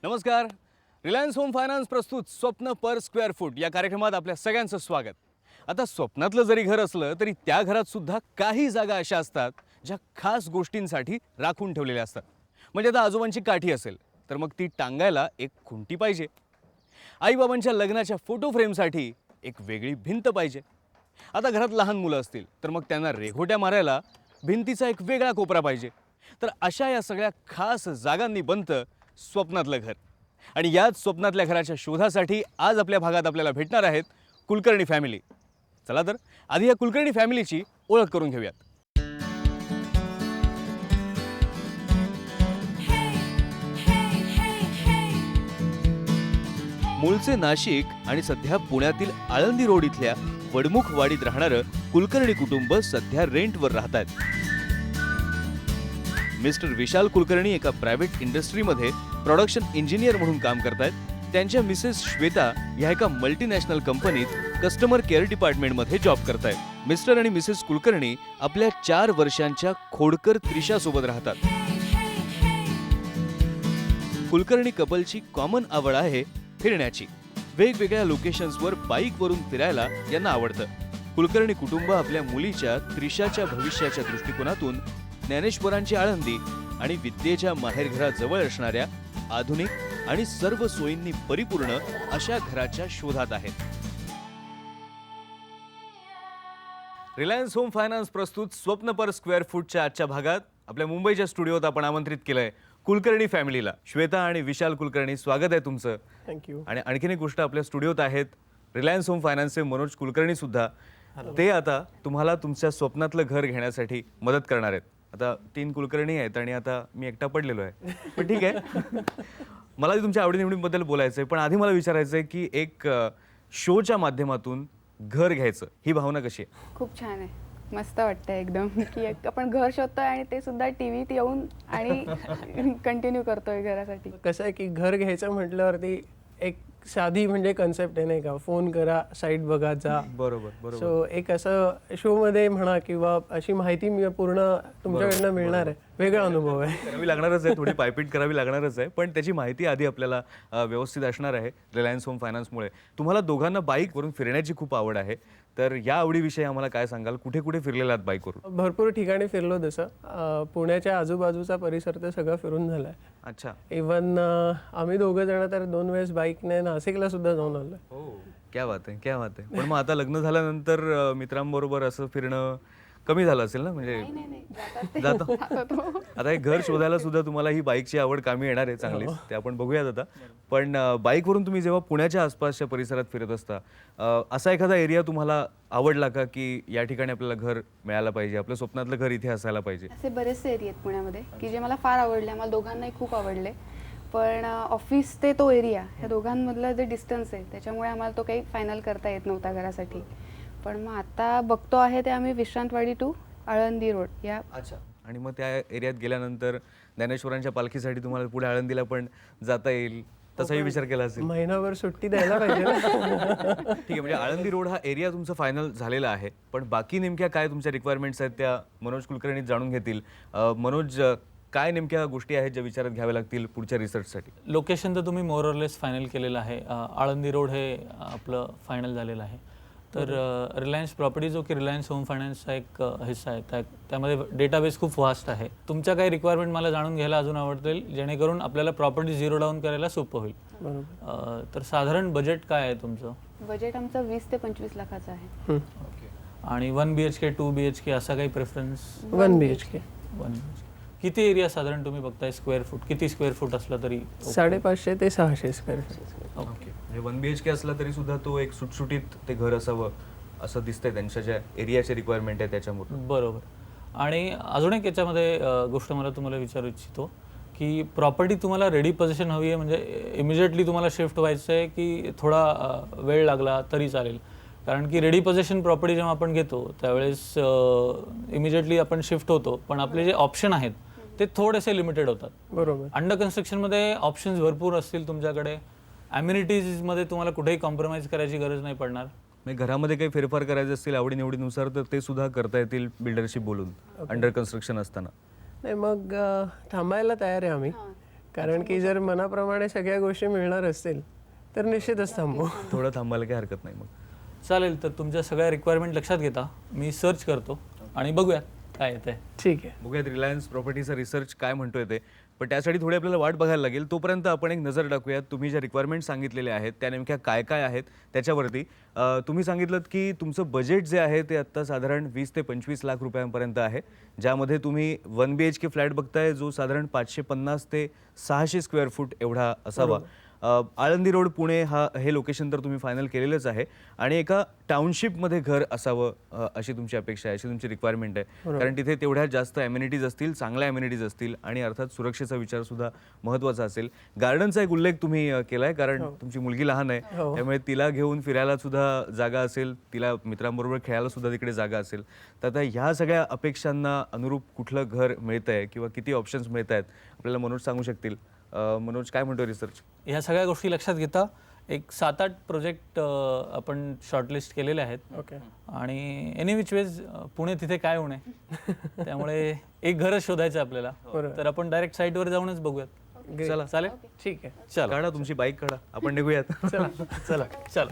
नमस्कार. Reliance home finance प्रस्तुत स्वप्न पर स्क्वेअर फूट या कार्यक्रमात आपल्या सगळ्यांचं स्वागत. आता स्वप्नातलं जरी घर असलं तरी त्या घरात सुद्धा काही जागा अशा असतात ज्या खास गोष्टींसाठी राखून ठेवलेल्या असतात. म्हणजे आता आजोबांची काठी असेल तर मग ती टांगायला एक खुंटी पाहिजे. आईबाबांच्या लग्नाच्या फोटो फ्रेमसाठी एक वेगळी भिंत पाहिजे. आता घरात लहान मुलं असतील तर मग त्यांना रेघोट्या मारायला भिंतीचा एक वेगळा कोपरा पाहिजे. तर अशा या सगळ्या खास जागांनी बनतं स्वप्नातलं घर. आणि याच स्वप्नातल्या घराच्या शोधासाठी आज आपल्या भागात आपल्याला भेटणार आहेत कुलकर्णी फॅमिली. चला तर आधी या कुलकर्णी फॅमिलीची ओळख करून घेऊयात. मूळचे नाशिक आणि सध्या पुण्यातील आळंदी रोड इथल्या वडमुख वाडीत राहणारं कुलकर्णी कुटुंब सध्या रेंटवर राहतात. मिस्टर विशाल कुलकर्णी एका प्रायव्हेट इंडस्ट्रीमध्ये प्रोडक्शन इंजिनियर म्हणून काम करतायत. त्यांच्या मिसेस श्वेता या एका मल्टीनॅशनल कंपनीत कस्टमर केअर डिपार्टमेंटमध्ये जॉब करतायत. मिस्टर आणि मिसेस कुलकर्णी आपल्या 4 वर्षांच्या खोडकर त्रिशा सोबत राहतात. कुलकर्णी कपलची कॉमन आवड आहे फिरण्याची. वेगवेगळ्या लोकेशन्सवर बाईकवरून फिरायला यांना आवडतं. कुलकर्णी कुटुंब आपल्या मुलीच्या त्रिशाच्या भविष्याच्या दृष्टिकोनातून ज्ञानेश्वरांची आळंदी आणि विद्येच्या माहेरघराजवळ असणाऱ्या आधुनिक आणि सर्व सोयींनी परिपूर्ण अशा घराच्या शोधात आहेत. रिलायन्स होम फायनान्स प्रस्तुत स्वप्न पर स्क्वेअर फूटच्या आजच्या भागात आपल्या मुंबईच्या स्टुडिओत आपण आमंत्रित केलंय कुलकर्णी फॅमिलीला. श्वेता आणि विशाल कुलकर्णी, स्वागत आहे तुमचं. थँक्यू. आणि आणखीन एक गोष्ट, आपल्या स्टुडिओत आहेत रिलायन्स होम फायनान्सचे मनोज कुलकर्णी सुद्धा. ते आता तुम्हाला तुमच्या स्वप्नातलं घर घेण्यासाठी मदत करणार आहेत. आता 3 कुलकर्णी आहेत आणि आता मी एकटा पडलेलो आहे, पण ठीक आहे. मला तुमच्या आवडीनिवडींबद्दल बोलायचं आहे, पण आधी मला विचारायचं आहे की एक शोच्या माध्यमातून घर घ्यायचं ही भावना कशी आहे? खूप छान आहे, मस्त वाटतं एकदम की आपण घर शोधतोय आणि ते सुद्धा टीव्हीत येऊन आणि कंटिन्यू करतोय घरासाठी. कसं आहे की घर घ्यायचं म्हटल्यावरती एक साधी म्हणजे कन्सेप्ट आहे, नाही का? फोन करा, साईट बघा, जा. बरोबर बरोबर. सो एक असं शो मध्ये म्हणा किंवा अशी माहिती पूर्ण तुमच्याकडनं मिळणार आहे. वेगळा अनुभव आहे. करावी लागणारच आहे, थोडी पायपीट करावी लागणारच आहे, पण त्याची माहिती आधी आपल्याला व्यवस्थित असणार आहे रिलायन्स होम फायनान्समुळे. तुम्हाला दोघांना बाईकवरून फिरण्याची खूप आवड आहे, तर या आवडीविषयी आम्हाला काय सांगाल? कुठे कुठे फिरलेला आहात बाईकवरून? भरपूर ठिकाणी फिरलो. तसं पुण्याच्या आजूबाजूचा परिसर तर सगळं फिरून झालाय. अच्छा. इवन आम्ही दोघं जण तर 2 वेळेस बाईकने नाशिकला सुद्धा जाऊन आलोय. हो, क्या बात आहे, क्या बात आहे. पण मग आता लग्न झाल्यानंतर मित्रांबरोबर असं फिरणं कमी झालं असेल ना? म्हणजे जातो. आता हे घर शोधायला सुद्धा तुम्हाला ही बाईकची आवड कामी येणार आहे चांगलीच, ते आपण बघूयात आता. पण बाईकवरून तुम्ही जेव्हा पुण्याच्या आसपासच्या परिसरात फिरत असता, असा एखादा एरिया तुम्हाला आवडला का की या ठिकाणी आपल्याला घर मिळायला पाहिजे, आपलं स्वप्नातलं घर इथे असायला पाहिजे? असे बरेचसे एरिया आहेत पुण्यामध्ये की जे मला फार आवडले, आम्हाला दोघांनाही खूप आवडले. पण ऑफिस ते तो एरिया, ह्या दोघांमधलं जे डिस्टन्स आहे त्याच्यामुळे आम्हाला तो काही फायनल करता येत नव्हता घरासाठी. पण मग आता बघतो आहे ते आम्ही विश्रांतवाडी टू आळंदी रोड या. अच्छा. आणि मग त्या एरियात गेल्यानंतर ज्ञानेश्वरांच्या पालखीसाठी तुम्हाला पुढे आळंदीला पण जाता येईल, तसाही विचार केला असेल? महिनाभर सुट्टी द्यायला पाहिजे ना. ठीक आहे, म्हणजे आळंदी रोड हा एरिया तुमचा फायनल झालेला आहे, पण बाकी नेमक्या काय तुमच्या रिक्वायरमेंट्स आहेत त्या मनोज कुलकर्णी जाणून घेतील. मनोज, काय नेमक्या गोष्टी आहेत ज्या विचारात घ्याव्या लागतील पुढच्या रिसर्चसाठी? लोकेशन तर तुम्ही मोर ऑर लेस फायनल केलेलं आहे. आळंदी रोड हे आपलं फायनल झालेलं आहे. तर रिलायन्स प्रॉपर्टी जो की रिलायन्स होम फायनान्सचा एक हिस्सा आहे, त्यामध्ये डेटाबेस खूप वास्ट आहे. तुमच्या काही रिक्वायरमेंट मला जाणून घ्यायला अजून आवडतील, जेणेकरून आपल्याला प्रॉपर्टी झिरो डाऊन करायला सोपं होईल. तर साधारण बजेट काय आहे तुमचं? बजेट आमचं 20 ते 25 लाखाचं आहे. आणि 1 BHK 2 BHK असा काही प्रेफरन्स? 1 BHK. 1 BHK. किती एरिया साधारण तुम्ही बघताय स्क्वेअर फूट? किती स्क्वेअर फूट असला तरी? 550 ते 600 स्क्वेअर फूट. ओके. म्हणजे 1 BHK असला तरी सुद्धा तो एक सुटसुटीत ते घर असावं असं दिसतंय त्यांच्या ज्या एरियाची रिक्वायरमेंट आहे त्याच्यामुळे. बरोबर. आणि अजून एक याच्यामध्ये गोष्ट मला तुम्हाला विचारू इच्छितो की प्रॉपर्टी तुम्हाला रेडी पोझिशन हवी आहे, म्हणजे इमिजिएटली तुम्हाला शिफ्ट व्हायचं आहे की थोडा वेळ लागला तरी चालेल? कारण की रेडी पोझिशन प्रॉपर्टी जेव्हा आपण घेतो त्यावेळेस इमिजिएटली आपण शिफ्ट होतो, पण आपले जे ऑप्शन आहेत ते थोडेसे लिमिटेड होतात. बरोबर. अंडर कन्स्ट्रक्शनमध्ये ऑप्शन्स भरपूर असतील तुमच्याकडे. ॲम्युनिटीजमध्ये तुम्हाला कुठेही कॉम्प्रोमाइज करायची गरज नाही पडणार. म्हणजे घरामध्ये काही फेरफार करायचे असतील आवडीनिवडीनुसार तर ते सुद्धा करता येतील बिल्डरशी बोलून अंडर कन्स्ट्रक्शन असताना. नाही, मग थांबायला तयार आहे आम्ही. कारण की जर मनाप्रमाणे सगळ्या गोष्टी मिळणार असतील तर निश्चितच थांबू. थोडं थांबायला काही हरकत नाही मग. चालेल, तर तुमच्या सगळ्या रिक्वायरमेंट लक्षात घेता मी सर्च करतो आणि बघूया काय येतंय. ठीक आहे. बघूयात रिलायन्स प्रॉपर्टीचा रिसर्च काय म्हणतोय ते, पण त्यासाठी थोडी आपल्याला वाट बघायला लागेल. तोपर्यंत आपण एक नजर टाकूयात तुम्ही ज्या रिक्वायरमेंट सांगितलेल्या आहेत त्या नेमक्या काय काय आहेत त्याच्यावरती. तुम्ही सांगितलं की तुमचं बजेट जे आहे ते आत्ता साधारण 20 ते 25 लाख रुपयांपर्यंत आहे, ज्यामध्ये तुम्ही 1 BHK फ्लॅट बघताय जो साधारण 550 ते 600 स्क्वेअर फूट एवढा असावा. आळंदी रोड पुणे हे लोकेशन तर तुम्ही फायनल केलेलंच आहे आणि एका टाउनशिपमध्ये घर असावं अशी तुमची अपेक्षा आहे, अशी तुमची रिक्वायरमेंट आहे. कारण तिथे तेवढ्या जास्त ॲम्युनिटीज असतील, चांगल्या ॲम्युनिटीज असतील आणि अर्थात सुरक्षेचा विचार सुद्धा महत्त्वाचा असेल. गार्डनचा एक उल्लेख तुम्ही केला आहे, कारण तुमची मुलगी लहान आहे, त्यामुळे तिला घेऊन फिरायला सुद्धा जागा असेल, तिला मित्रांबरोबर खेळायला सुद्धा तिकडे जागा असेल. तर आता ह्या सगळ्या अपेक्षांना अनुरूप कुठलं घर मिळतं आहे किंवा किती ऑप्शन्स मिळत आहेत आपल्याला मनोज सांगू शकतील. मनोज, काय म्हणतो रिसर्च? ह्या सगळ्या गोष्टी लक्षात घेता एक 7-8 प्रोजेक्ट आपण शॉर्टलिस्ट केलेले आहेत. ओके. आणि एनी विच वेज पुणे तिथे काय होणे त्यामुळे एक घरच शोधायचं आहे आपल्याला, तर आपण डायरेक्ट साईटवर जाऊनच बघूयात. चला, चालेल, ठीक आहे. चला काढा तुमची बाईक काढा, आपण निघूयात. चला. चला चला.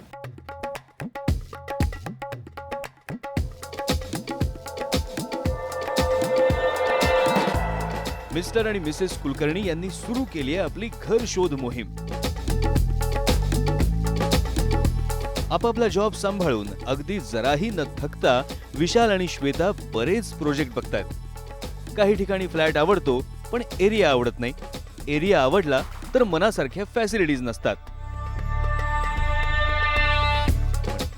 मिस्टर आणि मिसेस कुलकर्णी यांनी सुरू केली आहे आपली घर शोध मोहीम. आपापला जॉब सांभाळून अगदी जराही न थकता विशाल आणि श्वेता बरेच प्रोजेक्ट बघतायत. काही ठिकाणी फ्लॅट आवडतो पण एरिया आवडत नाही. एरिया आवडला तर मनासारख्या फॅसिलिटीज नसतात.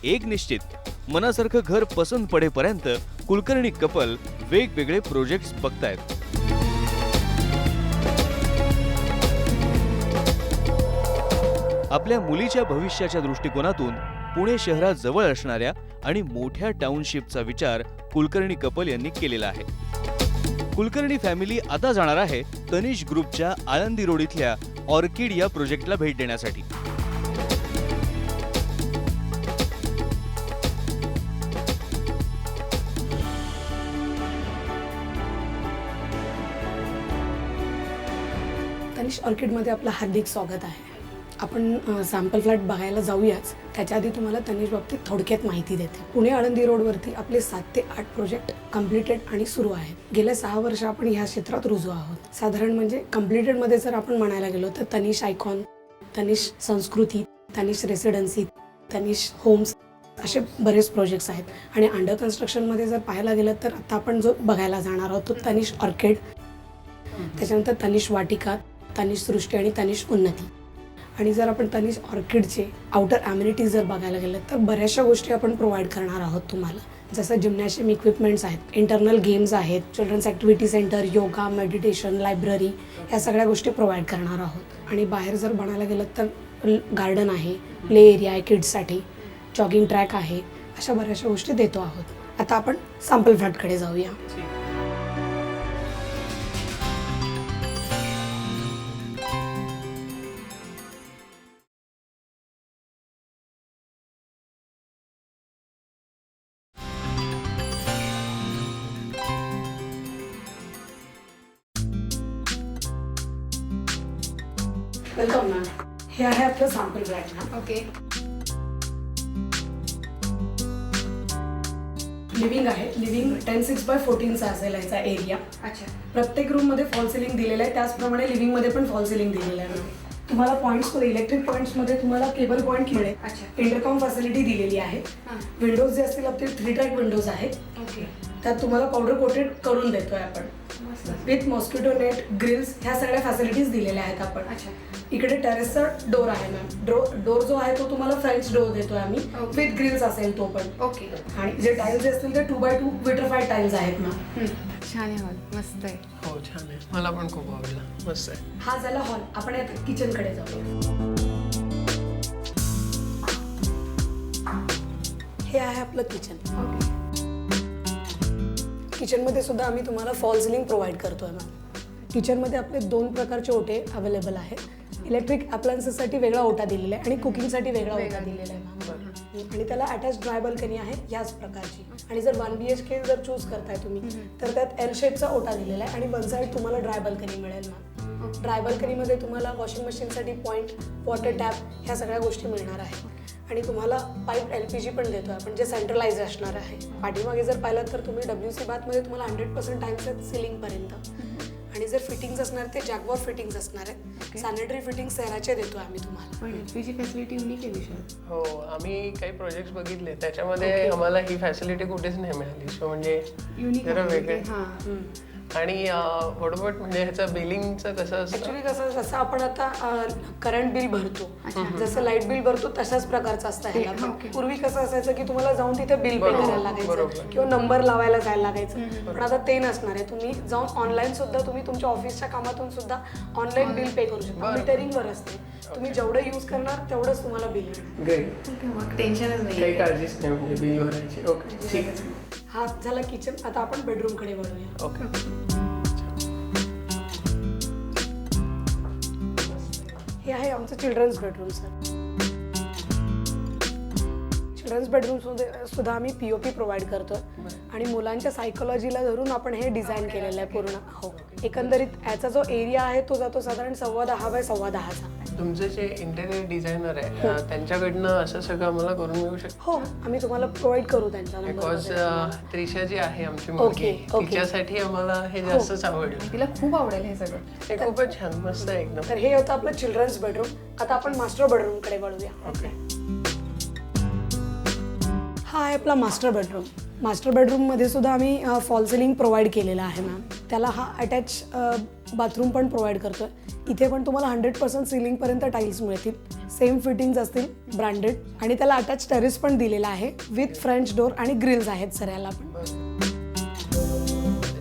एक निश्चित, मनासारखं घर पसंत पडेपर्यंत कुलकर्णी कपल वेगवेगळे प्रोजेक्ट्स बघतायत. आपल्या मुलीच्या भविष्याच्या दृष्टिकोनातून पुणे शहराजवळ असणाऱ्या आणि मोठ्या टाउनशिपचा विचार कुलकर्णी कपल यांनी केलेला आहे. कुलकर्णी फॅमिली आता जाणार आहे तनिष ग्रुपच्या आळंदी रोड इथल्या ऑर्किड या प्रोजेक्टला भेट देण्यासाठी. तनिष ऑर्किडमध्ये आपलं हार्दिक स्वागत आहे. आपण सॅम्पल फ्लॅट बघायला जाऊयाच, त्याच्या आधी तुम्हाला तनिष बाबतीत थोडक्यात माहिती देते. पुणे आळंदी रोडवरती आपले 7 ते 8 प्रोजेक्ट कम्प्लिटेड आणि सुरू आहेत. गेल्या 6 वर्ष आपण ह्या क्षेत्रात रुजू आहोत. साधारण म्हणजे कम्प्लिटेडमध्ये जर आपण म्हणायला गेलो तर तनिष आयकॉन, तनिष संस्कृती, तनिष रेसिडेन्सी, तनिष होम्स असे बरेच प्रोजेक्ट्स आहेत. आणि अंडर कन्स्ट्रक्शनमध्ये जर पाहायला गेलं तर आता आपण जो बघायला जाणार आहोत तो तनिष ऑर्किड, त्याच्यानंतर तनिष वाटिका, तनिष सृष्टी आणि तनिष उन्नती. आणि जर आपण तनिष ऑर्किडचे आउटर ॲम्युनिटीज जर बघायला गेलं तर बऱ्याचशा गोष्टी आपण प्रोव्हाइड करणार आहोत तुम्हाला. जसं जिम्नॅशियम इक्विपमेंट्स आहेत, इंटरनल गेम्स आहेत, children's activity centre, yoga, meditation, library ह्या सगळ्या गोष्टी प्रोव्हाइड करणार आहोत. आणि बाहेर जर म्हणायला गेलं तर गार्डन आहे, प्ले एरिया आहे किड्ससाठी, जॉगिंग ट्रॅक आहे, अशा बऱ्याचशा गोष्टी देतो आहोत. आता आपण सॅम्पल फ्लॅटकडे जाऊया. Welcome ma'am. हे आहे आपलं sample flat ma'am. Okay. Living आहे. लिव्हिंग 10/6/14 असेल याचा एरिया. अच्छा. प्रत्येक रूममध्ये फॉल सिलिंग दिलेलं आहे, त्याचप्रमाणे लिव्हिंगमध्ये पण फॉल सिलिंग दिलेलं आहे. तुम्हाला पॉईंट्समध्ये इलेक्ट्रिक पॉईंट्समध्ये तुम्हाला केबल पॉईंट मिळेल. अच्छा. इंटरकॉम फॅसिलिटी दिलेली आहे. विंडोज जे असतील आपले 3 ट्रॅक विंडोज आहेत. ओके. त्यात तुम्हाला पावडर कोटेड करून देतोय आपण. विथ मॉस्किटो नेट, ग्रिल्स ह्या सगळ्या फॅसिलिटीज दिलेल्या आहेत आपण. अच्छा. इकडे टेरेसचा डोर आहे मॅम. डोर जो आहे तो तुम्हाला फ्रेंच डोर देतोय आम्ही, विथ ग्रिल्स असेल तो पण. ओके. आणि जे टाईल्स असतील ते 2x2 विट्रिफाईड टाईल्स आहेत मॅम. छान आहे हॉल, मस्त आहे. हो, छान आहे. मला पण खूप आवडला. मस्त आहे. हा झाला हॉल. आपण आता किचनकडे जाऊया. हे आहे आपलं किचन. ओके. किचनमध्ये सुद्धा आम्ही तुम्हाला फॉल सिलिंग प्रोव्हाइड करतोय मॅम. किचनमध्ये आपले 2 प्रकारचे ओटे अवेलेबल आहेत. इलेक्ट्रिक अप्लायन्सेससाठी वेगळा ओटा दिलेला आहे आणि कुकिंगसाठी वेगळा ओटा दिलेला आहे मॅम. आणि त्याला अटॅच ड्राय बल्कनी आहे याच प्रकारची. आणि जर 1 BHK जर चूज करताय तुम्ही तर त्यात L शेपचा ओटा दिलेला आहे आणि वन साईड तुम्हाला ड्राय बल्कनी मिळेल मॅम. ड्राय बाल्कनीमध्ये तुम्हाला वॉशिंग मशीनसाठी पॉईंट, वॉटर टॅप ह्या सगळ्या गोष्टी मिळणार आहेत आणि तुम्हाला पाईप LPG पण देतो आपण जे सेंट्रलाइज असणार आहे. पाठीमागे जर पाहिलं तर तुम्ही WC बाथमध्ये तुम्हाला 100% टाईम्स आहेत सिलिंगपर्यंत आणि जर फिटिंग्स असणार ते जॅगवॉर फिटिंग्स असणार आहेत. सॅनिटरी फिटिंग्स सेराचे देतो आम्ही तुम्हाला. पण LPG फॅसिलिटी युनिक आहे विषय. हो, आम्ही काही प्रोजेक्ट्स बघितले त्याच्यामध्ये आम्हाला ही फॅसिलिटी कुठेच नाही मिळाली. सो म्हणजे युनिक जरा वेगळे. हां. आणि व्हॉटअबाउट म्हणजे ह्याचं बिलिंगचं कसं असतं? ऍक्च्युली कसं जसं आपण आता करंट बिल भरतो, जसं लाईट बिल भरतो तशाच प्रकारचं असतं ह्याला. पूर्वी कसं असायचं की तुम्हाला जाऊन तिथे बिल पे करायला लागायचं किंवा नंबर लावायला जायला लागायचं, पण आता ते नसणार आहे. तुम्ही जाऊन ऑनलाईन सुद्धा तुम्ही तुमच्या ऑफिसच्या कामातून सुद्धा ऑनलाईन बिल पे करू शकता. मीटरिंगवर असते, तुम्ही जेवढं यूज करणार तेवढंच तुम्हाला बिल येणार. ग्रेट, मग टेन्शनच नाही. काही काळजीच नाही म्हणजे बिल भरायची. ओके, ठीक आहे. हा झाला किचन. आता आपण बेडरूमकडे वळूया. ओके. हे आहे आमचं चिल्ड्रन्स बेडरूम सर. चिल्ड्रन्स बेडरूममध्ये सुद्धा आम्ही POP प्रोव्हाइड करतो आणि मुलांच्या सायकोलॉजीला धरून आपण हे डिझाईन केलेलं आहे पूर्ण. हो, एकंदरीत याचा जो एरिया आहे तो जातो साधारण 10.25 बाय 10.25चा. तुमचे जे इंटेरियर डिझायनर आहे त्यांच्याकडनं असं सगळं आम्हाला करून मिळू शकतं? हो, आम्ही तुम्हाला प्रोव्हाइड करू त्यांचा बिकॉज त्रिशा जी आहे आमची ओके, मुलगी ओके. तिच्यासाठी आम्हाला हे जास्तच आवडलं. तिला खूप आवडेल हे सगळं. ते खूपच छान, मस्त आहे एकदम. तर हे होतं आपलं चिल्ड्रन्स बेडरूम. आता आपण मास्टर बेडरूमकडे वळूया. ओके. हा आहे आपला मास्टर बेडरूम. मास्टर बेडरूममध्ये सुद्धा आम्ही फॉल सिलिंग प्रोव्हाइड केलेला आहे मॅम. त्याला हा अटॅच बाथरूम पण प्रोव्हाइड करतोय. इथे पण तुम्हाला 100% सिलिंगपर्यंत टाईल्स मिळतील. सेम फिटिंग्स असतील ब्रँडेड आणि त्याला अटॅच टेरेस पण दिलेला आहे विथ फ्रेंच डोर आणि ग्रिल्स आहेत सर याला पण.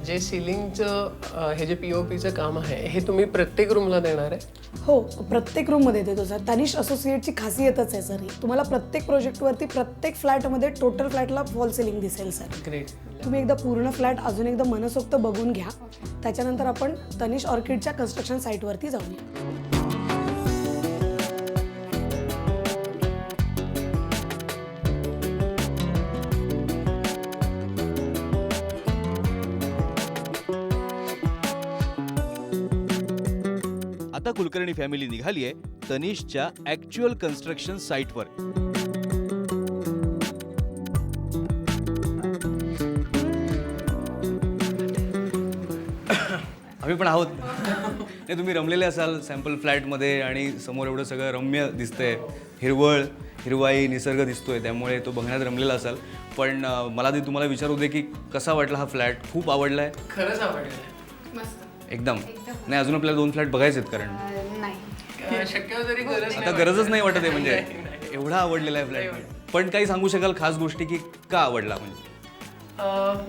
जे सिलिंगचं हे जे POPचं काम आहे हे तुम्ही प्रत्येक रूमला देणार आहे? हो, प्रत्येक रूममध्ये देतो सर. तनिष्क असोसिएटची खासियतच आहे सर ही. तुम्हाला प्रत्येक प्रोजेक्टवरती प्रत्येक फ्लॅटमध्ये टोटल फ्लॅटला फॉल सिलिंग दिसेल सर. ग्रेट. तुम्ही एकदा पूर्ण फ्लॅट अजून एकदा मनसोक्त बघून घ्या. त्याच्यानंतर आपण तनिष्क ऑर्किडच्या कन्स्ट्रक्शन साईटवरती जाऊया. आता कुलकर्णी फॅमिली निघाली आहे तनिष्कच्या ऍक्च्युअल कन्स्ट्रक्शन साईटवर. आम्ही पण आहोत. नाही, तुम्ही रमलेले असाल सॅम्पल फ्लॅटमध्ये आणि समोर एवढं सगळं रम्य दिसतंय, हिरवाई निसर्ग दिसतोय, त्यामुळे तो बघण्यात रमलेला असाल. पण मला ते तुम्हाला विचारू दे की कसा वाटला हा फ्लॅट? खूप आवडलाय? खरंच आवडलं. मस्त. एकदम. नाही, अजून आपल्याला 2 फ्लॅट बघायचे आहेत कारण नाही, शक्य तरी गरज आता गरजच नाही वाटत आहे म्हणजे एवढा आवडलेला आहे फ्लॅट. पण काही सांगू शकाल खास गोष्टी की का आवडला? म्हणजे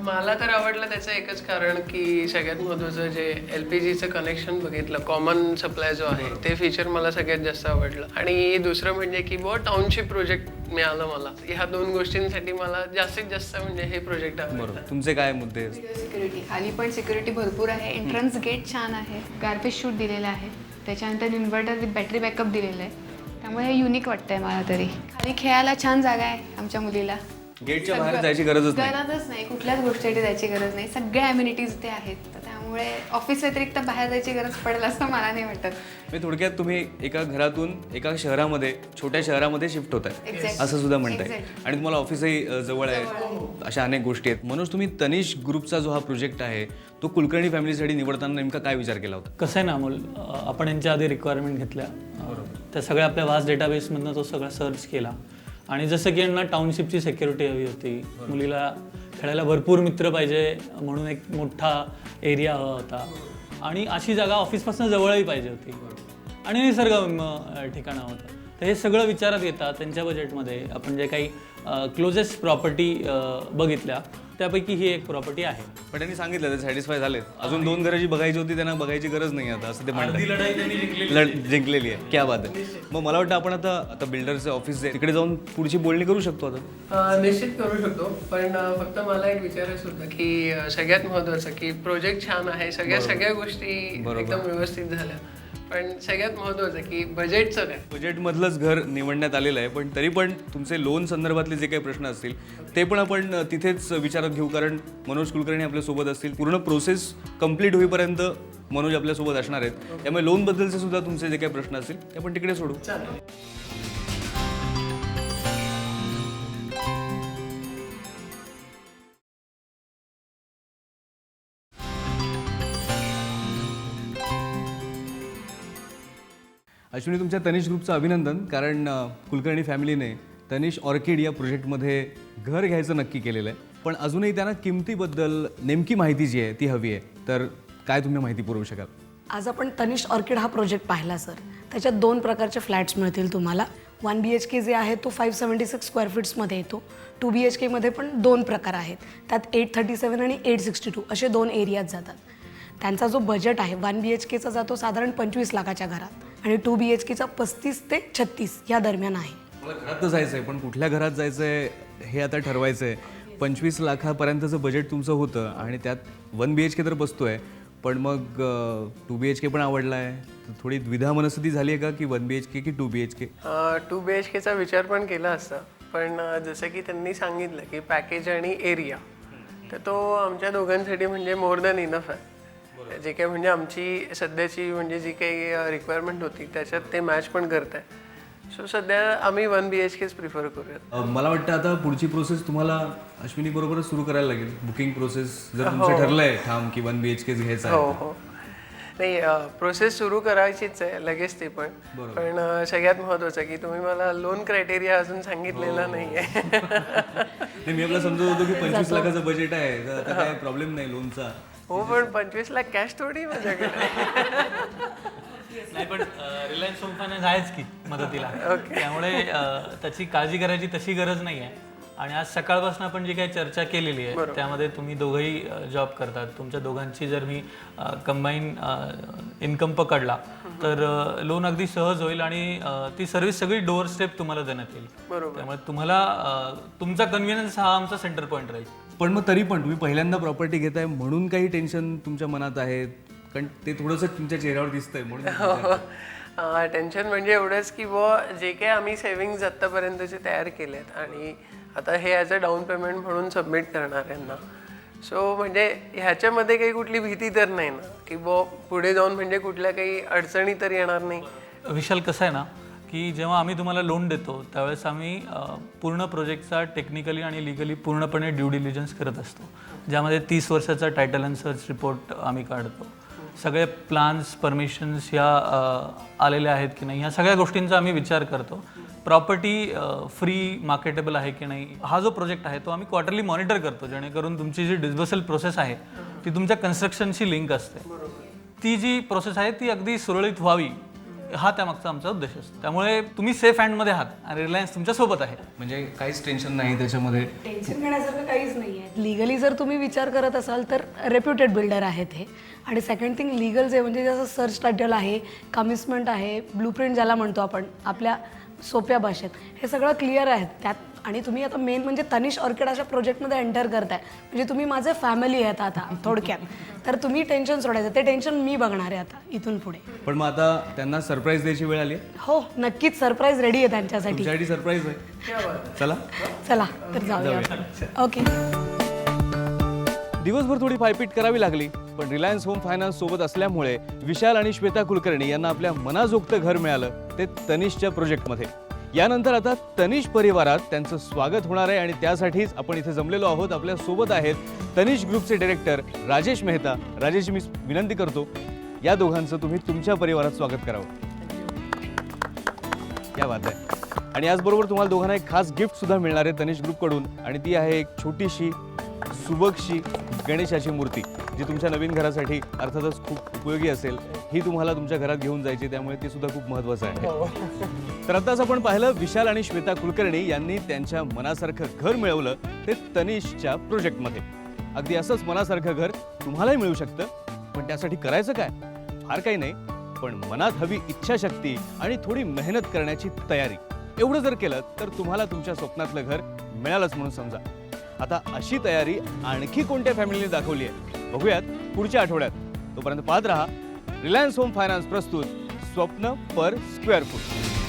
मला तर आवडलं त्याचं एकच कारण की सगळ्यात महत्त्वाचं जे LPGचं कनेक्शन बघितलं, कॉमन सप्लाय जो आहे ते फीचर मला सगळ्यात जास्त आवडलं. आणि दुसरं म्हणजे की टाउनशिप प्रोजेक्ट मिळालं मला. ह्या 2 गोष्टींसाठी मला जास्तीत जास्त म्हणजे हे प्रोजेक्ट आवडलं. बरोबर. तुमचे काय मुद्दे? सिक्युरिटी. खाली पण सिक्युरिटी भरपूर आहे. एंट्रन्स गेट छान आहे. गार्बेज शूट दिलेलं आहे. त्याच्यानंतर इन्व्हर्टर विथ बॅटरी बॅकअप दिलेलं आहे. त्यामुळे हे युनिक वाटतंय मला तरी. खाली खेळायला छान जागा आहे आमच्या मुलीला. गेटच्या बाहेर जायची गरजच नाही. गरजच नाही, कुठल्याच गोष्टीसाठी जायची गरज नाही. सगळ्या ॲम्युनिटीज इथे आहेत. तर त्यामुळे ऑफिस व्यतिरिक्त बाहेर जायची गरज पडेल असं मला नाही वाटत. म्हणजे थोडक्यात तुम्ही एका घरातून एका शहरामध्ये, छोट्या शहरामध्ये शिफ्ट होत आहे Exactly. असं सुद्धा म्हणताय. Exactly. आणि तुम्हाला ऑफिसही जवळ आहे. अशा अनेक गोष्टी आहेत. मनोज, तुम्ही तनिष्क ग्रुपचा जो हा प्रोजेक्ट आहे तो कुलकर्णी फॅमिलीसाठी निवडताना नेमका काय विचार केला होता? कसं आहे ना अमोल, आपण यांच्या आधी रिक्वायरमेंट घेतल्या, त्या सगळ्या आपल्या वास्ट डेटाबेसमधनं तो सगळा सर्च केला. आणि जसं की यांना टाउनशिपची सिक्युरिटी हवी होती, मुलीला खेळायला भरपूर मित्र पाहिजे म्हणून एक मोठा एरिया हवा होता, आणि अशी जागा ऑफिसपासून जवळही पाहिजे होती, आणि निसर्गरम्य ठिकाण होतं. तर हे सगळं विचारात घेतात त्यांच्या बजेटमध्ये आपण जे काही क्लोजेस्ट प्रॉपर्टी बघितल्या त्यापैकी ही एक प्रॉपर्टी आहे. पण त्यांनी सांगितलं ते सॅटिस्फाय झालेत. अजून 2 घरं जी बघायची होती त्यांना बघायची गरज नाही आता असं ते म्हणतात. जिंकलेली आहे. क्या बात आहे. मग मला वाटतं आपण आता बिल्डरचे ऑफिस आहे तिकडे जाऊन पुढची बोलणी करू शकतो आता. निश्चित करू शकतो. पण फक्त मला एक विचारायचं होतं की सगळ्यात महत्त्वाचं की प्रोजेक्ट छान आहे, सगळ्या गोष्टी एकदम व्यवस्थित झाल्या, पण सगळ्यात महत्त्वाचं की बजेटचं काय. बजेटमधलंच घर निवडण्यात आलेलं आहे, पण तरी पण तुमचे लोन संदर्भातले जे काही प्रश्न असतील ते पण आपण तिथेच विचारात घेऊ, कारण मनोज कुलकर्णी आपल्यासोबत असतील. पूर्ण प्रोसेस कंप्लीट होईपर्यंत मनोज आपल्यासोबत असणार आहेत, त्यामुळे लोनबद्दलचे सुद्धा तुमचे जे काही प्रश्न असतील ते आपण तिकडे सोडू. अश्विनी, तुमच्या तनिष ग्रुपचं अभिनंदन, कारण कुलकर्णी फॅमिलीने तनिष ऑर्किड या प्रोजेक्टमध्ये घर घ्यायचं नक्की केलेलं आहे. पण अजूनही त्यांना किमतीबद्दल नेमकी माहिती जी आहे ती हवी आहे, तर काय तुम्ही माहिती पुरवू शकाल? आज आपण तनिष ऑर्किड हा प्रोजेक्ट पाहिला सर. त्याच्यात 2 प्रकारचे फ्लॅट्स मिळतील तुम्हाला. 1 BHK जे आहे तो 576 स्क्वेअर फीट्समध्ये येतो. 2 BHK मध्ये पण 2 प्रकार आहेत. त्यात 837 आणि 862 असे 2 एरियात जातात. त्यांचा जो बजेट आहे 1 BHKचा जातो साधारण 25 लाखाच्या घरात आणि 2 BHKचा 35 ते 36 या दरम्यान आहे. मला घरात जायचं आहे, पण कुठल्या घरात जायचं आहे हे आता ठरवायचं आहे. 25 लाखापर्यंतचं बजेट तुमचं होतं आणि त्यात 1 BHK तर बसतोय, पण मग 2 BHK पण आवडला आहे. थोडी द्विधा मनस्थिती झाली आहे का की 1 BHK की 2 BHK? 2 BHKचा विचार पण केला असता, पण जसं की त्यांनी सांगितलं की पॅकेज आणि एरिया, तर तो आमच्या दोघांसाठी म्हणजे मोर दॅन इनफ आहे. जे काही म्हणजे आमची सध्याची म्हणजे जी काही रिक्वायरमेंट होती त्याच्यात ते मॅच पण करत आहे. सो सध्या आम्ही 1 BHKच प्रिफर करूयात. मला वाटतं आता पुढची प्रोसेस तुम्हाला अश्विनी बरोबरच सुरू करायला लागेल. बुकिंग प्रोसेस जर तुमचं ठरलंय ठाम की 1 BHKच घ्यायचं हो आहे. हो, नाही प्रोसेस सुरू करायचीच आहे लगेच ते पण. पण सगळ्यात महत्त्वाचं की तुम्ही मला लोन क्रायटेरिया अजून सांगितलेला नाही आहे. नाही, मी आपला समजत होतो की 25 लाखाचं बजेट आहे, तर आता काय प्रॉब्लेम नाही लोनचा. हो, पण 25 लाख कॅश थोडी माझ्याकडे. नाही, पण रिलायन्स होम फायनान्स आहेच की मदतीला, त्यामुळे त्याची काळजी करायची तशी गरज नाही आहे. आणि आज सकाळपासून आपण जी काही चर्चा केलेली आहे त्यामध्ये तुम्ही दोघंही जॉब करतात. तुमच्या दोघांची जर मी कंबाईन इन्कम पकडला तर लोन अगदी सहज होईल आणि ती सर्व्हिस सगळी डोअर स्टेप तुम्हाला देण्यात येईल. त्यामुळे तुम्हाला तुमचा कन्व्हिनियन्स हा आमचा सेंटर पॉईंट राहील. पण मग तरी पण तुम्ही पहिल्यांदा प्रॉपर्टी घेताय म्हणून काही टेन्शन तुमच्या मनात आहे? कारण ते थोडंसं तुमच्या चेहऱ्यावर दिसतंय म्हणून. टेन्शन म्हणजे एवढंच की बुवा जे काही आम्ही सेव्हिंग्ज आत्तापर्यंतचे तयार केलेत आणि आता हे ॲज अ डाऊन पेमेंट म्हणून सबमिट करणार यांना. सो म्हणजे ह्याच्यामध्ये काही कुठली भीती तर नाही ना की बुवा पुढे जाऊन म्हणजे कुठल्या काही अडचणी तर येणार नाही? विशाल, कसं आहे ना की जेव्हा आम्ही तुम्हाला लोन देतो त्यावेळेस आम्ही पूर्ण प्रोजेक्टचा टेक्निकली आणि लिगली पूर्णपणे ड्यू डिलिजन्स करत असतो, ज्यामध्ये 30 वर्षाचा टायटल अँड सर्च रिपोर्ट आम्ही काढतो. सगळे प्लान्स परमिशन्स ह्या आलेल्या आहेत की नाही ह्या सगळ्या गोष्टींचा आम्ही विचार करतो. प्रॉपर्टी फ्री मार्केटेबल आहे की नाही हा जो प्रोजेक्ट आहे तो आम्ही क्वार्टरली मॉनिटर करतो, जेणेकरून तुमची जी डिस्बर्सल प्रोसेस आहे ती तुमच्या कन्स्ट्रक्शनशी लिंक असते. ती जी प्रोसेस आहे ती अगदी सुरळीत व्हावी हा त्यामागचा आमचा उद्देश असतो. त्यामुळे तुम्ही सेफ हँडमध्ये आहात आणि रिलायन्स तुमच्या सोबत आहे. म्हणजे काहीच टेन्शन नाही त्याच्यामध्ये. टेन्शन घेण्यासारखं काहीच नाही आहे. लिगली जर तुम्ही विचार करत असाल तर रेप्युटेड बिल्डर आहेत हे. आणि सेकंड थिंग लिगल जे म्हणजे जसं सर्च टायटल आहे, कमिटमेंट आहे, ब्लूप्रिंट ज्याला म्हणतो आपण आपल्या सोप्या भाषेत, हे सगळं क्लिअर आहे त्यात. आणि तुम्ही आता मेन म्हणजे तनिष ऑर्किड अशा प्रोजेक्टमध्ये एंटर करताय म्हणजे तुम्ही माझे फॅमिली आहेत आता थोडक्यात. तर तुम्ही टेन्शन सोडायचं, ते टेन्शन मी बघणार आहे आता इथून पुढे. पण मग आता त्यांना सरप्राईज द्यायची वेळ आली? हो, नक्कीच सरप्राईज रेडी आहे त्यांच्यासाठी. तुमच्यासाठी सरप्राईज आहे. चला चला तर जाऊया. ओके. दिवसभर थोडी पायपीट करावी लागली, पण रिलायन्स होम फायनान्स सोबत असल्यामुळे विशाल आणि श्वेता कुलकर्णी यांना आपल्या मनाजोगतं घर मिळालं, ते तनिषच्या प्रोजेक्टमध्ये. यानंतर आता तनिष परिवारात त्यांचं स्वागत होणार आहे आणि त्यासाठीच आपण इथे जमलेलो आहोत. आपल्या सोबत आहेत तनिष ग्रुपचे डायरेक्टर राजेश मेहता. राजेश, मी विनंती करतो या दोघांचं तुम्ही तुमच्या परिवारात स्वागत करावं. क्या बात आहे. आणि याचबरोबर तुम्हाला दोघांना एक खास गिफ्ट सुद्धा मिळणार आहे तनिष ग्रुपकडून, आणि ती आहे एक छोटीशी सुबकशी गणेशाची मूर्ती, जी तुमच्या नवीन घरासाठी अर्थातच खूप उपयोगी असेल. ही तुम्हाला तुमच्या घरात घेऊन जायची, त्यामुळे ती सुद्धा खूप महत्त्वाचं आहे. तर आताच आपण पाहिलं विशाल आणि श्वेता कुलकर्णी यांनी त्यांच्या मनासारखं घर मिळवलं, ते तनिषच्या प्रोजेक्टमध्ये. अगदी असंच मनासारखं घर तुम्हालाही मिळू शकतं. पण त्यासाठी करायचं काय? फार काही नाही, पण मनात हवी इच्छाशक्ती आणि थोडी मेहनत करण्याची तयारी. एवढं जर केलं तर तुम्हाला तुमच्या स्वप्नातलं घर मिळालंच म्हणून समजा. आता अशी तयारी आणखी कोणत्या फॅमिलीने दाखवली आहे बघूयात पुढच्या आठवड्यात. तोपर्यंत पाहत रहा रिलायन्स होम फायनान्स प्रस्तुत स्वप्न पर स्क्वेअर फूट.